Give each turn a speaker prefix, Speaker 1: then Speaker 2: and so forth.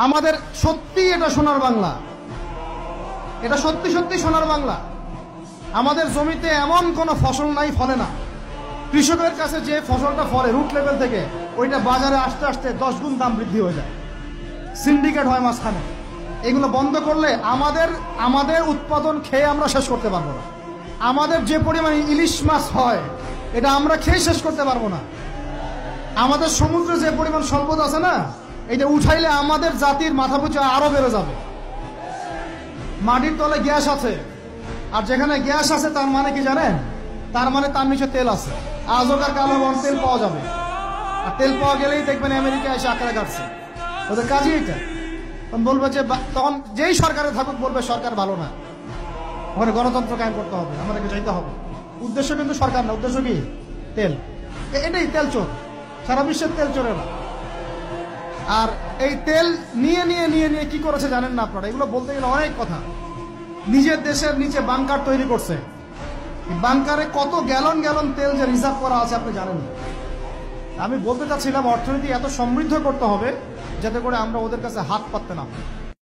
Speaker 1: আমাদের সত্যি এটা সোনার বাংলা, এটা সত্যি সত্যি সোনার বাংলা। আমাদের জমিতে এমন কোনো ফসল নাই ফলে না। কৃষকের কাছে যে ফসলটা ফলে রুট লেভেল থেকে, ওইটা বাজারে আসতে আসতে 10 গুণ দাম বৃদ্ধি হয়ে যায়। সিন্ডিকেট হয় মাঝখানে। এগুলো বন্ধ করলে আমাদের উৎপাদন খেয়ে আমরা শেষ করতে পারবো না। আমাদের যে পরিমাণ ইলিশ মাছ হয়, এটা আমরা খেয়ে শেষ করতে পারবো না। আমাদের সমুদ্রে যে পরিমাণ সম্পদ আছে না, এটা উঠাইলে আমাদের জাতির মাথা পিছু আরো বেড়ে যাবে। মাটির তলে গ্যাস আছে, আর যেখানে গ্যাস আছে তার মানে কি জানেন? তার মানে তার নিচে তেল আছে। আজকার কালো বন তেল পাওয়া যাবে, আর তেল পাওয়া গেলেই দেখবেন আমেরিকা এসে আঁকড়ে কাটছে। ওদের কাজই এটা। তখন বলবে যে, তখন যেই সরকারে থাকুক বলবে সরকার ভালো না, ওখানে গণতন্ত্র কায়েম করতে হবে, আমাদেরকে চাইতে হবে। উদ্দেশ্য কিন্তু সরকার না, উদ্দেশ্য কি? তেল। এটাই তেল চোর, সারা বিশ্বের তেল চোরেরা। আর এই তেল নিয়ে নিয়ে নিয়ে নিয়ে কি করেছে জানেন না আপনারা? এগুলো বলতে গেলে অনেক কথা। নিজের দেশের নিচে বাংকার তৈরি করছে। বাংকারে কত গ্যালন গ্যালন তেল যে রিজার্ভ করা আছে আপনি জানেন না। আমি বলতে চাচ্ছিলাম, অর্থনীতি এত সমৃদ্ধ করতে হবে যাতে করে আমরা ওদের কাছে হাত পাততে না।